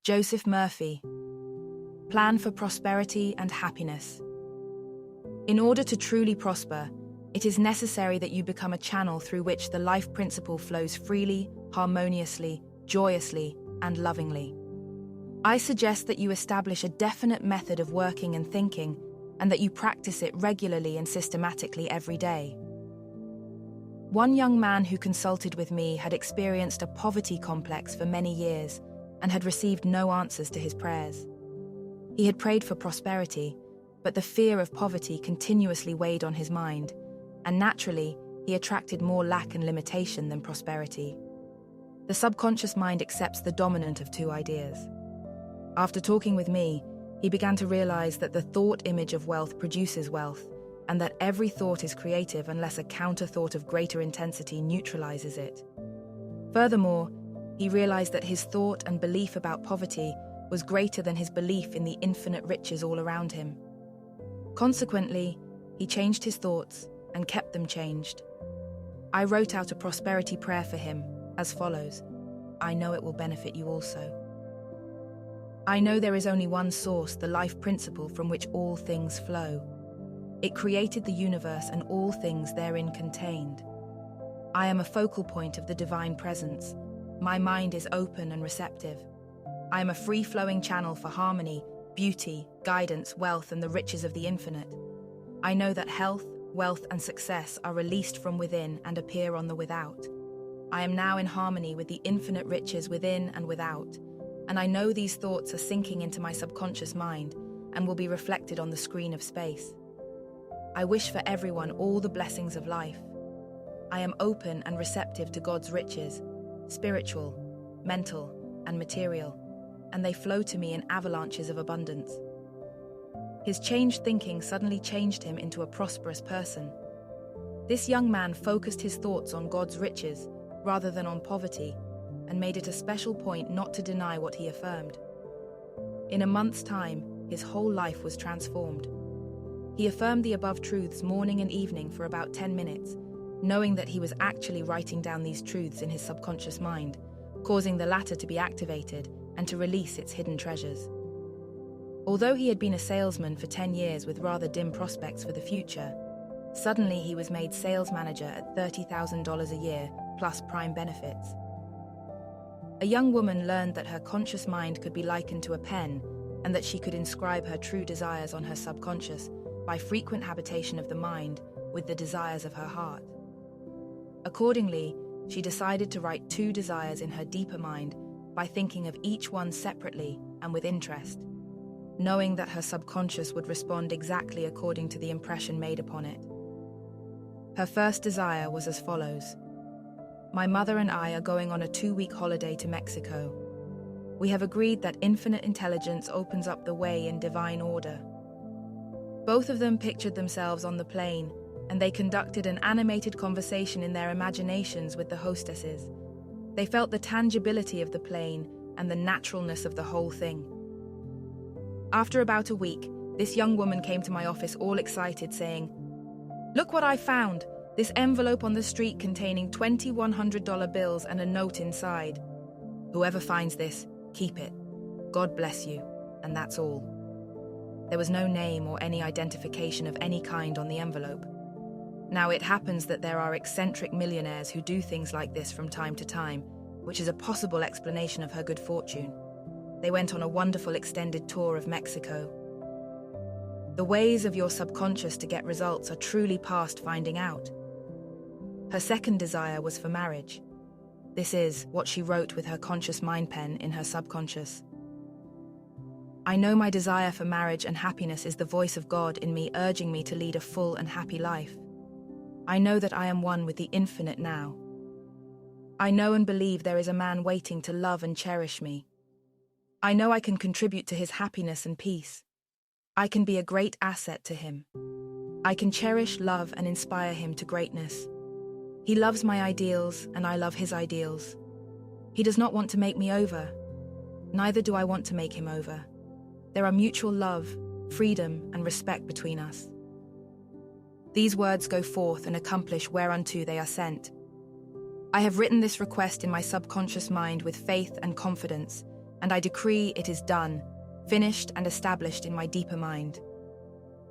Joseph Murphy. Plan for prosperity and happiness. In order to truly prosper, it is necessary that you become a channel through which the life principle flows freely, harmoniously, joyously, and lovingly. I suggest that you establish a definite method of working and thinking, and that you practice it regularly and systematically every day. One young man who consulted with me had experienced a poverty complex for many years and had received no answers to his prayers. He had prayed for prosperity, but the fear of poverty continuously weighed on his mind, and naturally, he attracted more lack and limitation than prosperity. The subconscious mind accepts the dominant of two ideas. After talking with me, he began to realize that the thought image of wealth produces wealth, and that every thought is creative unless a counter-thought of greater intensity neutralizes it. Furthermore, he realized that his thought and belief about poverty was greater than his belief in the infinite riches all around him. Consequently, he changed his thoughts and kept them changed. I wrote out a prosperity prayer for him as follows. I know it will benefit you also. I know there is only one source, the life principle from which all things flow. It created the universe and all things therein contained. I am a focal point of the divine presence. My mind is open and receptive. I am a free-flowing channel for harmony, beauty, guidance, wealth, and the riches of the infinite. I know that health, wealth, and success are released from within and appear on the without. I am now in harmony with the infinite riches within and without, and I know these thoughts are sinking into my subconscious mind and will be reflected on the screen of space. I wish for everyone all the blessings of life. I am open and receptive to God's riches, spiritual, mental, and material, and they flow to me in avalanches of abundance. His changed thinking suddenly changed him into a prosperous person. This young man focused his thoughts on God's riches rather than on poverty, and made it a special point not to deny what he affirmed. In a month's time, his whole life was transformed. He affirmed the above truths morning and evening for about 10 minutes, knowing that he was actually writing down these truths in his subconscious mind, causing the latter to be activated and to release its hidden treasures. Although he had been a salesman for 10 years with rather dim prospects for the future, suddenly he was made sales manager at $30,000 a year plus prime benefits. A young woman learned that her conscious mind could be likened to a pen and that she could inscribe her true desires on her subconscious by frequent habitation of the mind with the desires of her heart. Accordingly, she decided to write 2 desires in her deeper mind by thinking of each one separately and with interest, knowing that her subconscious would respond exactly according to the impression made upon it. Her first desire was as follows. My mother and I are going on a 2-week holiday to Mexico. We have agreed that infinite intelligence opens up the way in divine order. Both of them pictured themselves on the plane, and they conducted an animated conversation in their imaginations with the hostesses. They felt the tangibility of the plane and the naturalness of the whole thing. After about a week, this young woman came to my office all excited, saying, "Look what I found! This envelope on the street containing 20 $100 bills and a note inside. Whoever finds this, keep it. God bless you." And that's all. There was no name or any identification of any kind on the envelope. Now, it happens that there are eccentric millionaires who do things like this from time to time, which is a possible explanation of her good fortune. They went on a wonderful extended tour of Mexico. The ways of your subconscious to get results are truly past finding out. Her second desire was for marriage. This is what she wrote with her conscious mind pen in her subconscious. I know my desire for marriage and happiness is the voice of God in me urging me to lead a full and happy life. I know that I am one with the infinite now. I know and believe there is a man waiting to love and cherish me. I know I can contribute to his happiness and peace. I can be a great asset to him. I can cherish, love, and inspire him to greatness. He loves my ideals, and I love his ideals. He does not want to make me over. Neither do I want to make him over. There are mutual love, freedom, and respect between us. These words go forth and accomplish whereunto they are sent. I have written this request in my subconscious mind with faith and confidence, and I decree it is done, finished and established in my deeper mind.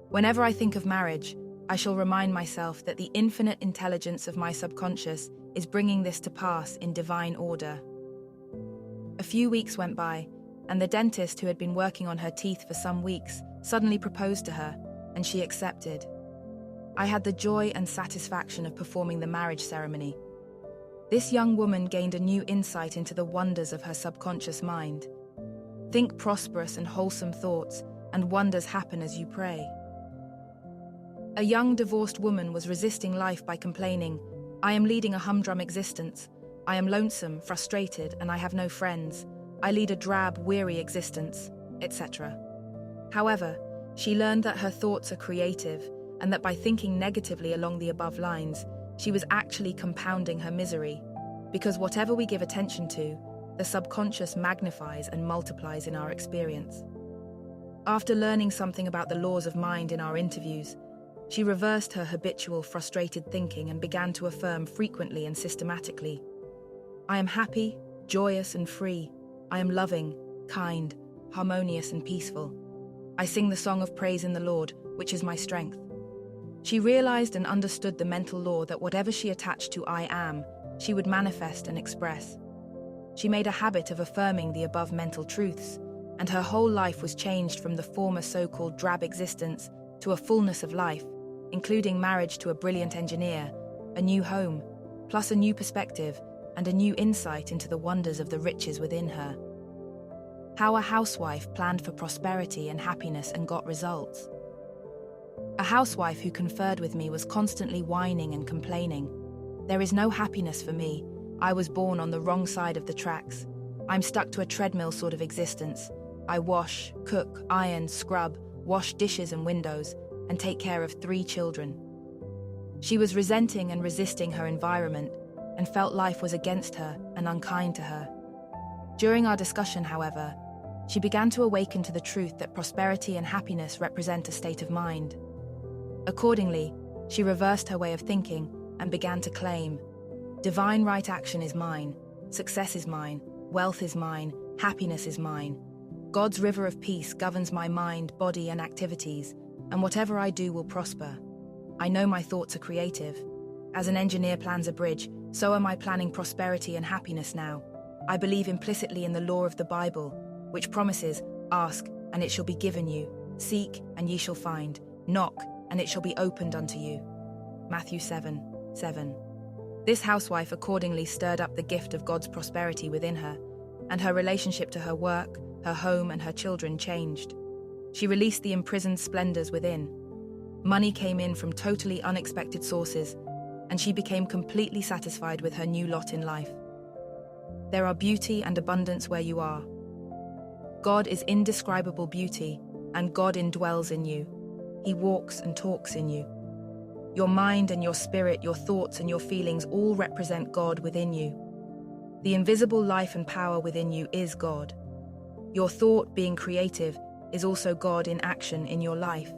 Whenever I think of marriage, I shall remind myself that the infinite intelligence of my subconscious is bringing this to pass in divine order. A few weeks went by, and the dentist who had been working on her teeth for some weeks suddenly proposed to her, and she accepted. I had the joy and satisfaction of performing the marriage ceremony. This young woman gained a new insight into the wonders of her subconscious mind. Think prosperous and wholesome thoughts, and wonders happen as you pray. A young divorced woman was resisting life by complaining, "I am leading a humdrum existence. I am lonesome, frustrated, and I have no friends. I lead a drab, weary existence," etc. However, she learned that her thoughts are creative, and that by thinking negatively along the above lines, she was actually compounding her misery, because whatever we give attention to, the subconscious magnifies and multiplies in our experience. After learning something about the laws of mind in our interviews, she reversed her habitual frustrated thinking and began to affirm frequently and systematically, "I am happy, joyous and free. I am loving, kind, harmonious and peaceful. I sing the song of praise in the Lord, which is my strength." She realized and understood the mental law that whatever she attached to "I am," she would manifest and express. She made a habit of affirming the above mental truths, and her whole life was changed from the former so-called drab existence to a fullness of life, including marriage to a brilliant engineer, a new home, plus a new perspective and a new insight into the wonders of the riches within her. How a housewife planned for prosperity and happiness and got results. A housewife who conferred with me was constantly whining and complaining. "There is no happiness for me. I was born on the wrong side of the tracks. I'm stuck to a treadmill sort of existence. I wash, cook, iron, scrub, wash dishes and windows, and take care of 3 children." She was resenting and resisting her environment and felt life was against her and unkind to her. During our discussion, however, she began to awaken to the truth that prosperity and happiness represent a state of mind. Accordingly, she reversed her way of thinking and began to claim, "Divine right action is mine, success is mine, wealth is mine, happiness is mine. God's river of peace governs my mind, body, and activities, and whatever I do will prosper. I know my thoughts are creative. As an engineer plans a bridge, so am I planning prosperity and happiness now. I believe implicitly in the law of the Bible, which promises, 'Ask, and it shall be given you. Seek, and ye shall find. Knock, and it shall be opened unto you.' Matthew 7:7. This housewife accordingly stirred up the gift of God's prosperity within her, and her relationship to her work, her home, and her children changed. She released the imprisoned splendors within. Money came in from totally unexpected sources, and she became completely satisfied with her new lot in life. There are beauty and abundance where you are. God is indescribable beauty, and God indwells in you. He walks and talks in you. Your mind and your spirit, your thoughts and your feelings all represent God within you. The invisible life and power within you is God. Your thought, being creative, is also God in action in your life.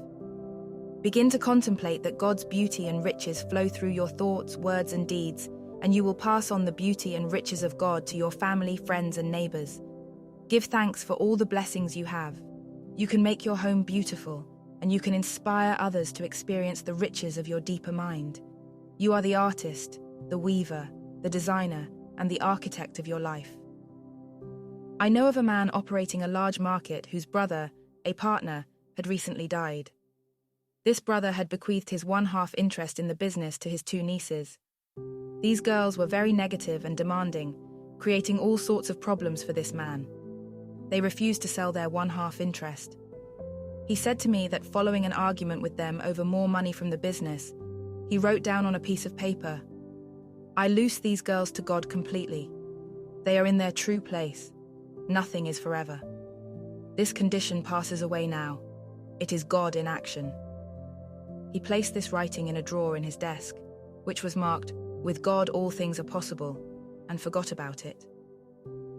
Begin to contemplate that God's beauty and riches flow through your thoughts, words, and deeds, and you will pass on the beauty and riches of God to your family, friends, and neighbors. Give thanks for all the blessings you have. You can make your home beautiful, and you can inspire others to experience the riches of your deeper mind. You are the artist, the weaver, the designer, and the architect of your life. I know of a man operating a large market whose brother, a partner, had recently died. This brother had bequeathed his 1/2 interest in the business to his 2 nieces. These girls were very negative and demanding, creating all sorts of problems for this man. They refused to sell their 1/2 interest. He said to me that following an argument with them over more money from the business, he wrote down on a piece of paper, "I loose these girls to God completely. They are in their true place. Nothing is forever. This condition passes away now. It is God in action." He placed this writing in a drawer in his desk, which was marked, "With God all things are possible," and forgot about it.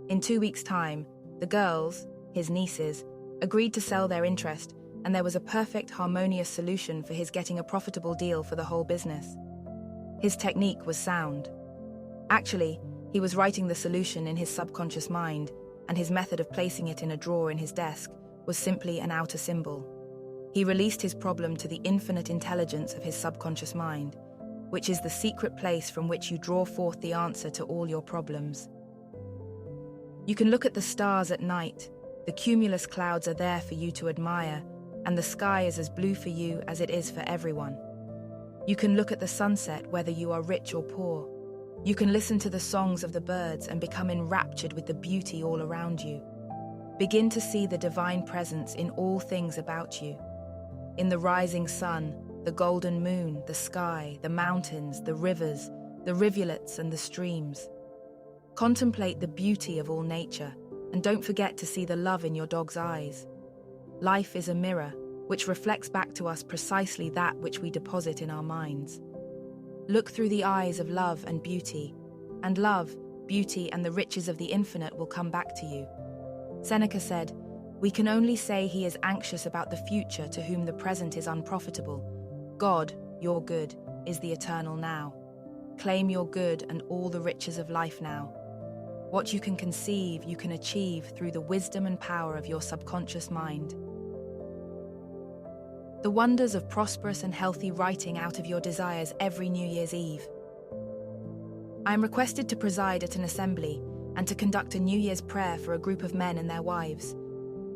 In 2 weeks' time, the girls, his nieces, agreed to sell their interest, and there was a perfect, harmonious solution for his getting a profitable deal for the whole business. His technique was sound. Actually, he was writing the solution in his subconscious mind, and his method of placing it in a drawer in his desk was simply an outer symbol. He released his problem to the infinite intelligence of his subconscious mind, which is the secret place from which you draw forth the answer to all your problems. You can look at the stars at night. The cumulus clouds are there for you to admire, and the sky is as blue for you as it is for everyone. You can look at the sunset whether you are rich or poor. You can listen to the songs of the birds and become enraptured with the beauty all around you. Begin to see the divine presence in all things about you. In the rising sun, the golden moon, the sky, the mountains, the rivers, the rivulets and the streams. Contemplate the beauty of all nature, and don't forget to see the love in your dog's eyes. Life is a mirror, which reflects back to us precisely that which we deposit in our minds. Look through the eyes of love and love, beauty, and the riches of the infinite will come back to you. Seneca said, "We can only say he is anxious about the future to whom the present is unprofitable. God, your good, is the eternal now. Claim your good and all the riches of life now. What you can conceive, you can achieve through the wisdom and power of your subconscious mind." The wonders of prosperous and healthy writing out of your desires every New Year's Eve. I am requested to preside at an assembly and to conduct a New Year's prayer for a group of men and their wives.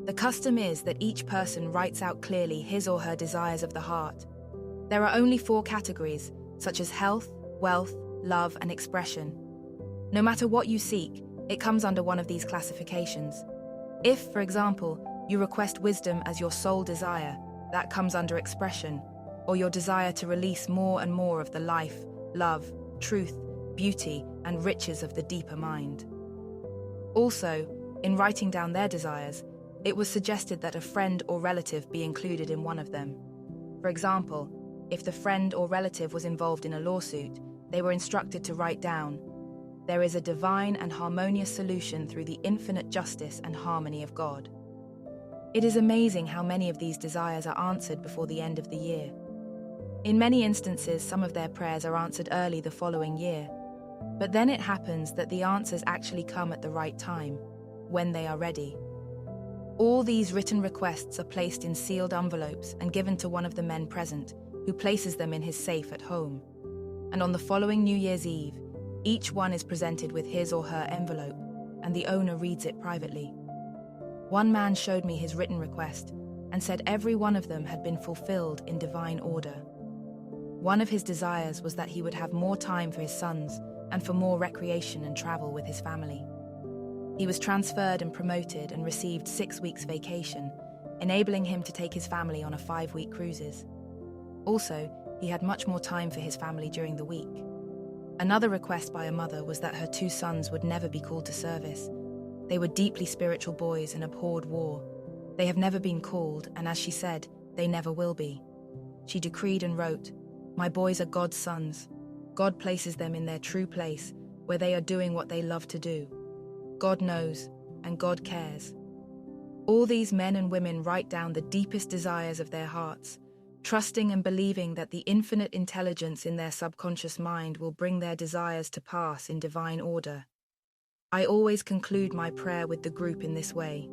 The custom is that each person writes out clearly his or her desires of the heart. There are only 4 categories, such as health, wealth, love, and expression. No matter what you seek, it comes under one of these classifications. If, for example, you request wisdom as your sole desire, that comes under expression, or your desire to release more and more of the life, love, truth, beauty, and riches of the deeper mind. Also, in writing down their desires, it was suggested that a friend or relative be included in one of them. For example, if the friend or relative was involved in a lawsuit, they were instructed to write down, "There is a divine and harmonious solution through the infinite justice and harmony of God." It is amazing how many of these desires are answered before the end of the year. In many instances, some of their prayers are answered early the following year, but then it happens that the answers actually come at the right time, when they are ready. All these written requests are placed in sealed envelopes and given to one of the men present, who places them in his safe at home. And on the following New Year's Eve, each one is presented with his or her envelope, and the owner reads it privately. One man showed me his written request and said every one of them had been fulfilled in divine order. One of his desires was that he would have more time for his sons and for more recreation and travel with his family. He was transferred and promoted and received 6 weeks vacation, enabling him to take his family on a 5-week cruises. Also, he had much more time for his family during the week. Another request by a mother was that her 2 sons would never be called to service. They were deeply spiritual boys and abhorred war. They have never been called, and as she said, they never will be. She decreed and wrote, "My boys are God's sons. God places them in their true place, where they are doing what they love to do. God knows, and God cares." All these men and women write down the deepest desires of their hearts, trusting and believing that the infinite intelligence in their subconscious mind will bring their desires to pass in divine order. I always conclude my prayer with the group in this way.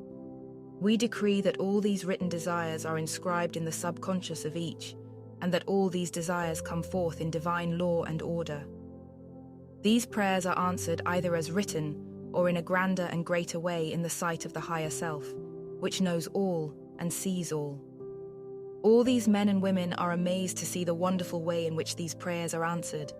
We decree that all these written desires are inscribed in the subconscious of each, and that all these desires come forth in divine law and order. These prayers are answered either as written or in a grander and greater way in the sight of the higher self, which knows all and sees all. All these men and women are amazed to see the wonderful way in which these prayers are answered.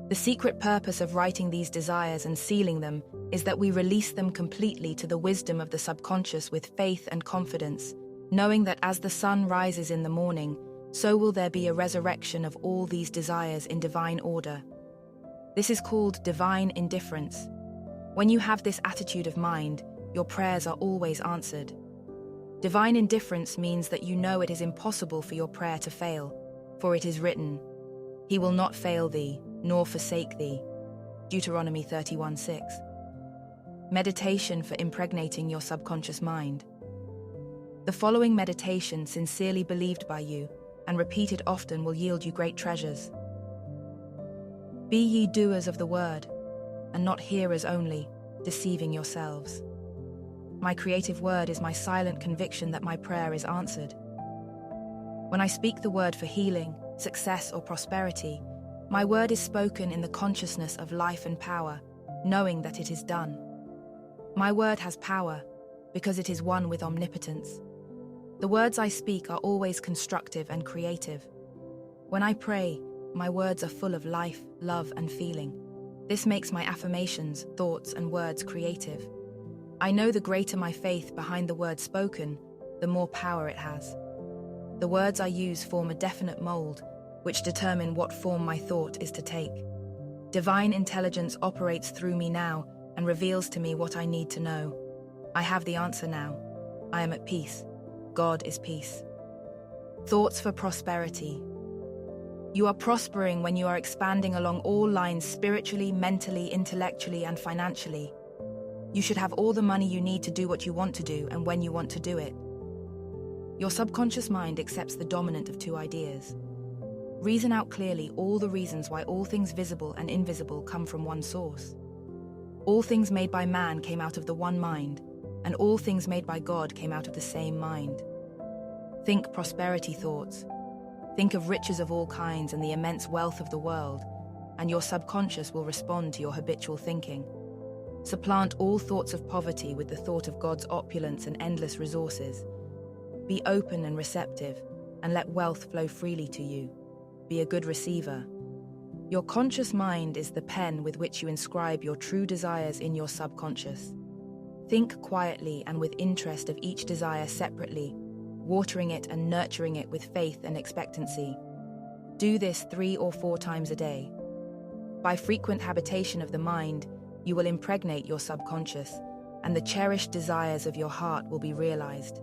The secret purpose of writing these desires and sealing them is that we release them completely to the wisdom of the subconscious with faith and confidence, knowing that as the sun rises in the morning, so will there be a resurrection of all these desires in divine order. This is called divine indifference. When you have this attitude of mind, your prayers are always answered. Divine indifference means that you know it is impossible for your prayer to fail, for it is written, "He will not fail thee, nor forsake thee." Deuteronomy 31:6. Meditation for impregnating your subconscious mind. The following meditation, sincerely believed by you and repeated often, will yield you great treasures. Be ye doers of the word, and not hearers only, deceiving yourselves. My creative word is my silent conviction that my prayer is answered. When I speak the word for healing, success, or prosperity, my word is spoken in the consciousness of life and power, knowing that it is done. My word has power because it is one with omnipotence. The words I speak are always constructive and creative. When I pray, my words are full of life, love, and feeling. This makes my affirmations, thoughts, and words creative. I know the greater my faith behind the word spoken, the more power it has. The words I use form a definite mold, which determine what form my thought is to take. Divine intelligence operates through me now and reveals to me what I need to know. I have the answer now. I am at peace. God is peace. Thoughts for prosperity. You are prospering when you are expanding along all lines spiritually, mentally, intellectually, and financially. You should have all the money you need to do what you want to do and when you want to do it. Your subconscious mind accepts the dominant of two ideas. Reason out clearly all the reasons why all things visible and invisible come from one source. All things made by man came out of the one mind, and all things made by God came out of the same mind. Think prosperity thoughts. Think of riches of all kinds and the immense wealth of the world, and your subconscious will respond to your habitual thinking. Supplant all thoughts of poverty with the thought of God's opulence and endless resources. Be open and receptive, and let wealth flow freely to you. Be a good receiver. Your conscious mind is the pen with which you inscribe your true desires in your subconscious. Think quietly and with interest of each desire separately, watering it and nurturing it with faith and expectancy. Do this 3 or 4 times a day. By frequent habitation of the mind, you will impregnate your subconscious, and the cherished desires of your heart will be realized.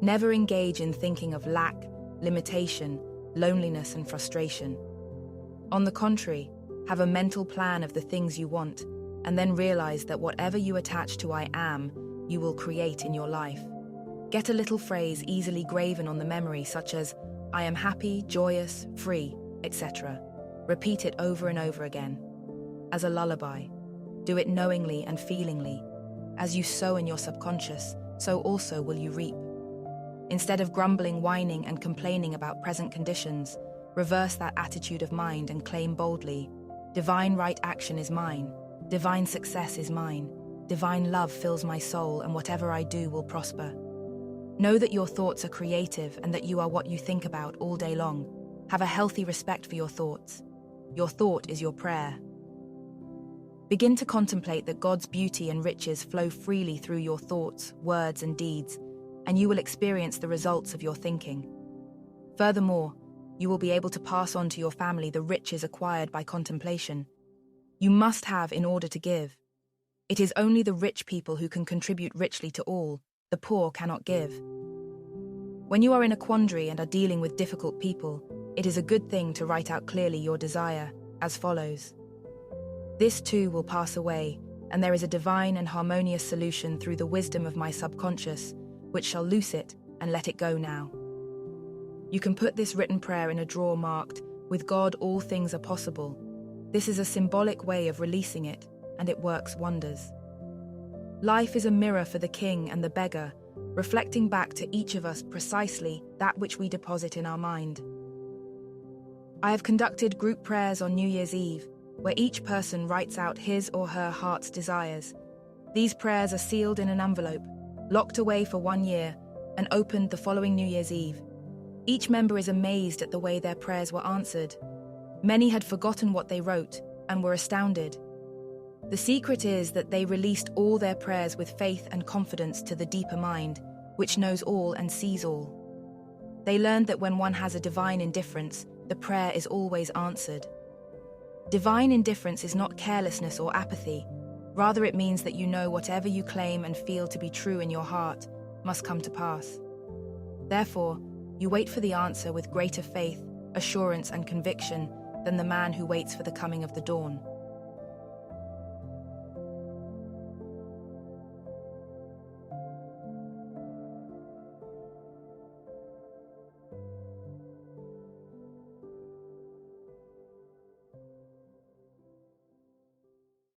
Never engage in thinking of lack, limitation, loneliness, and frustration. On the contrary, have a mental plan of the things you want, and then realize that whatever you attach to I am, you will create in your life. Get a little phrase easily graven on the memory, such as, I am happy, joyous, free, etc. Repeat it over and over again. As a lullaby, do it knowingly and feelingly. As you sow in your subconscious, so also will you reap. Instead of grumbling, whining, and complaining about present conditions, reverse that attitude of mind and claim boldly, divine right action is mine, divine success is mine, divine love fills my soul, and whatever I do will prosper. Know that your thoughts are creative and that you are what you think about all day long. Have a healthy respect for your thoughts. Your thought is your prayer. Begin to contemplate that God's beauty and riches flow freely through your thoughts, words, and deeds, and you will experience the results of your thinking. Furthermore, you will be able to pass on to your family the riches acquired by contemplation. You must have in order to give. It is only the rich people who can contribute richly to all. The poor cannot give. When you are in a quandary and are dealing with difficult people, it is a good thing to write out clearly your desire, as follows. This too will pass away, and there is a divine and harmonious solution through the wisdom of my subconscious, which shall loose it and let it go now. You can put this written prayer in a drawer marked, With God all things are possible. This is a symbolic way of releasing it, and it works wonders. Life is a mirror for the king and the beggar, reflecting back to each of us precisely that which we deposit in our mind. I have conducted group prayers on New Year's Eve, where each person writes out his or her heart's desires. These prayers are sealed in an envelope, locked away for 1 year, and opened the following New Year's Eve. Each member is amazed at the way their prayers were answered. Many had forgotten what they wrote and were astounded. The secret is that they released all their prayers with faith and confidence to the deeper mind, which knows all and sees all. They learned that when one has a divine indifference, the prayer is always answered. Divine indifference is not carelessness or apathy. Rather, it means that you know whatever you claim and feel to be true in your heart must come to pass. Therefore, you wait for the answer with greater faith, assurance, and conviction than the man who waits for the coming of the dawn.